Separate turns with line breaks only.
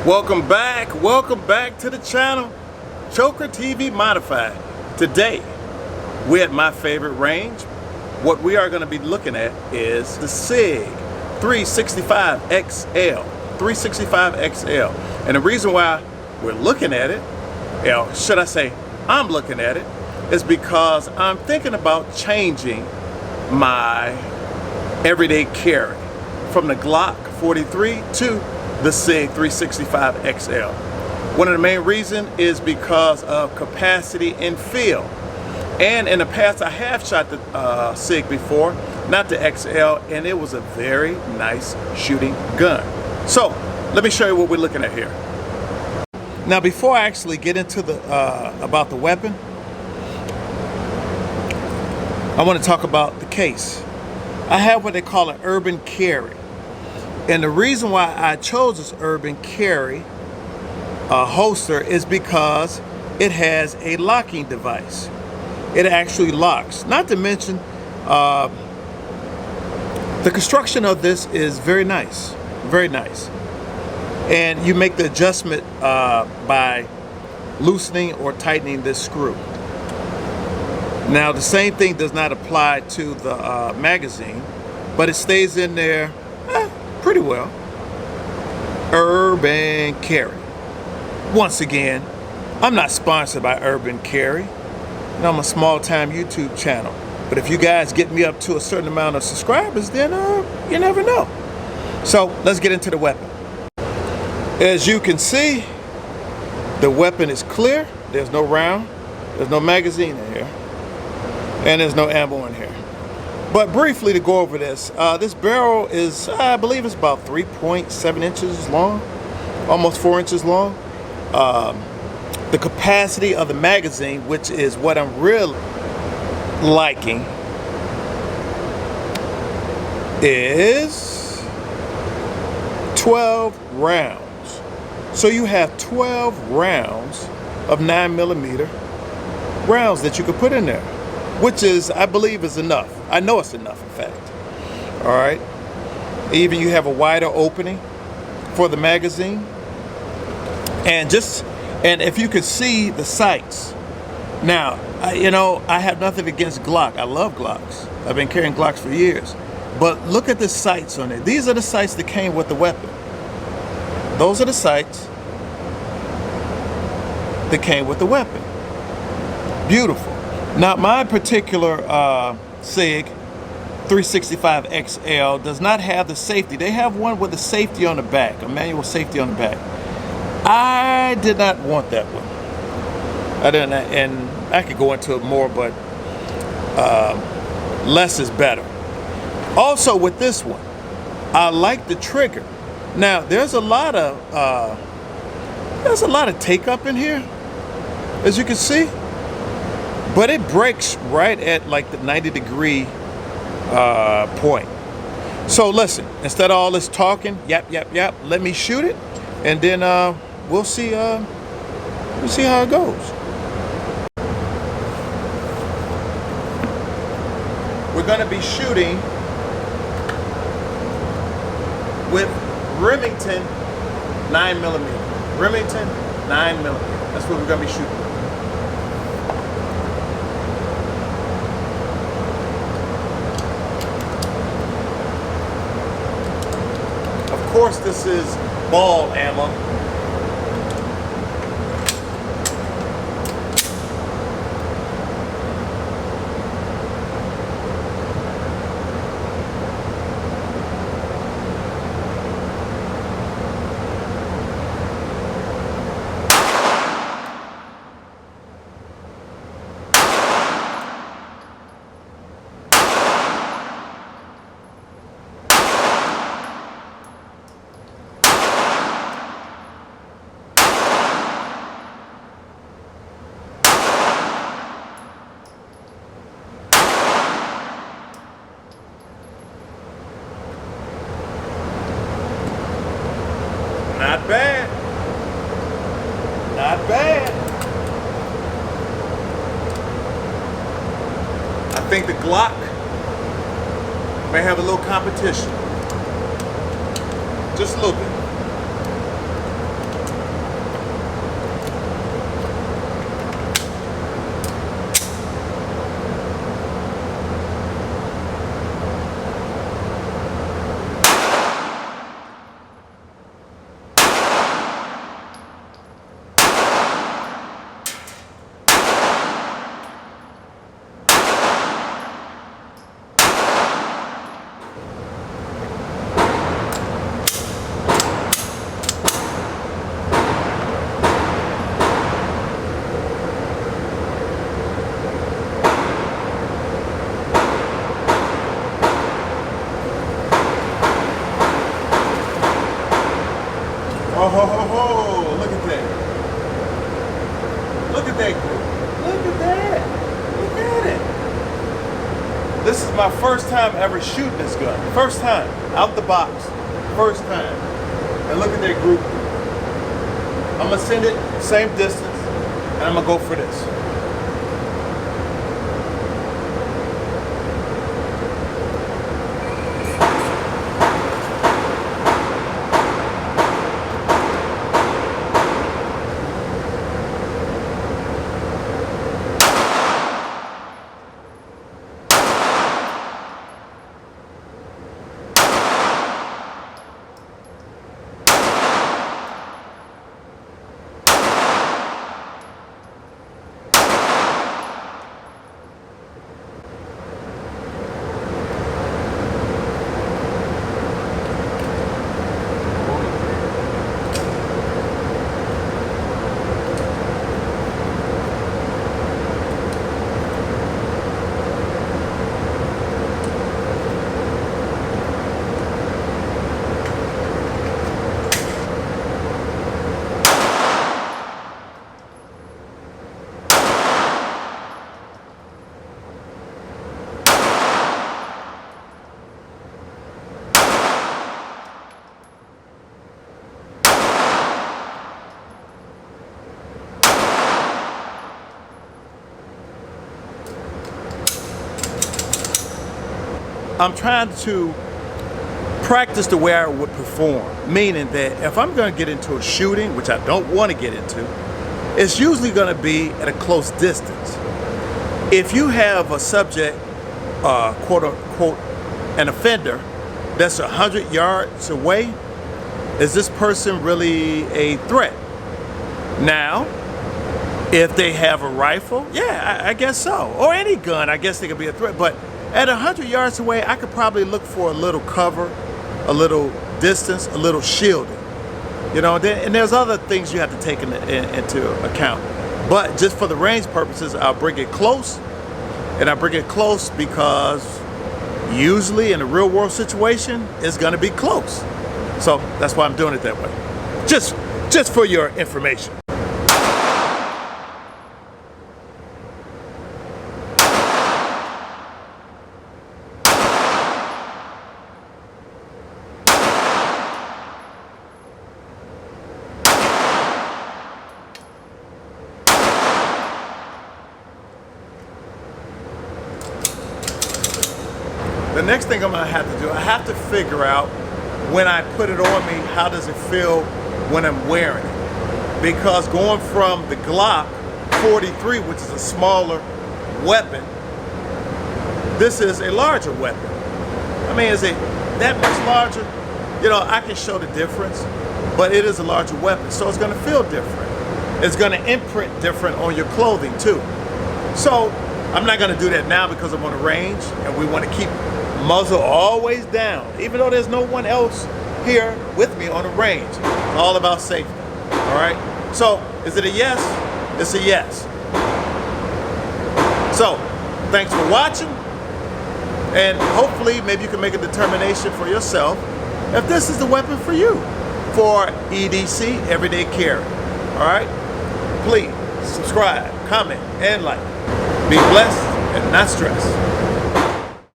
Welcome back to the channel, Choker TV Modified. Today, we're at my favorite range. What we are going to be looking at is the Sig 365XL. And the reason why we're looking at it, should I say I'm looking at it, is because I'm thinking about changing my everyday carry from the Glock 43 to the Sig 365XL. One of the main reasons is because of capacity and feel. And in the past, I have shot the Sig before, not the XL, and it was a very nice shooting gun. So let me show you what we're looking at here. Now, before I actually get into the about the weapon, I want to talk about the case. I have what they call an urban carry. And the reason why I chose this urban carry holster is because it has a locking device. It actually locks. Not to mention, the construction of this is very nice, very nice. And you make the adjustment by loosening or tightening this screw. Now, the same thing does not apply to the magazine, but it stays in there pretty well. Urban Carry. Once again, I'm not sponsored by Urban Carry. I'm a small-time YouTube channel. But if you guys get me up to a certain amount of subscribers, then you never know. So let's get into the weapon. As you can see, the weapon is clear. There's no round. There's no magazine in here. And there's no ammo in here. But briefly to go over this, this barrel is, I believe it's about 3.7 inches long, almost 4 inches long. The capacity of the magazine, which is what I'm really liking, is 12 rounds. So you have 12 rounds of 9mm rounds that you could put in there, which is, I believe, is enough. I know it's enough, in fact. All right. Even you have a wider opening for the magazine. And if you could see the sights. Now, I have nothing against Glock. I love Glocks. I've been carrying Glocks for years. But look at the sights on it. These are the sights that came with the weapon. Those are the sights that came with the weapon. Beautiful. Now, my particular Sig 365XL does not have the safety. They have one with a safety on the back, a manual safety on the back. I did not want that one. I didn't, and I could go into it more, but less is better. Also, with this one, I like the trigger. Now, there's a lot of take up in here, as you can see. But it breaks right at like the 90-degree point. So listen, instead of all this talking, yap, let me shoot it, and then we'll see how it goes. We're gonna be shooting with Remington 9mm. Remington 9mm. That's what we're gonna be shooting. Of course, this is ball ammo. Not bad. Not bad. I think the Glock may have a little competition. Just a little bit. This is my first time ever shooting this gun. First time, out the box. First time. And look at that group. I'm gonna send it same distance, and I'm gonna go for this. I'm trying to practice the way I would perform, meaning that if I'm going to get into a shooting, which I don't want to get into, it's usually going to be at a close distance. If you have a subject, quote unquote, an offender that's 100 yards away, is this person really a threat? Now, if they have a rifle, yeah, I guess so. Or any gun, I guess they could be a threat. But at 100 yards away, I could probably look for a little cover, a little distance, a little shielding. You know, and there's other things you have to take into account. But just for the range purposes, I'll bring it close. And I bring it close because usually in a real world situation, it's gonna be close. So that's why I'm doing it that way. Just for your information. The next thing I'm gonna have to do, I have to figure out when I put it on me, how does it feel when I'm wearing it? Because going from the Glock 43, which is a smaller weapon, this is a larger weapon. I mean, is it that much larger? You know, I can show the difference, but it is a larger weapon, so it's gonna feel different. It's gonna imprint different on your clothing too. So I'm not gonna do that now because I'm on the range and we wanna keep muzzle always down, even though there's no one else here with me on the range. It's all about safety, all right? So, is it a yes? It's a yes. So, thanks for watching, and hopefully maybe you can make a determination for yourself if this is the weapon for you for EDC, everyday carry, all right? Please subscribe, comment, and like. Be blessed and not stressed.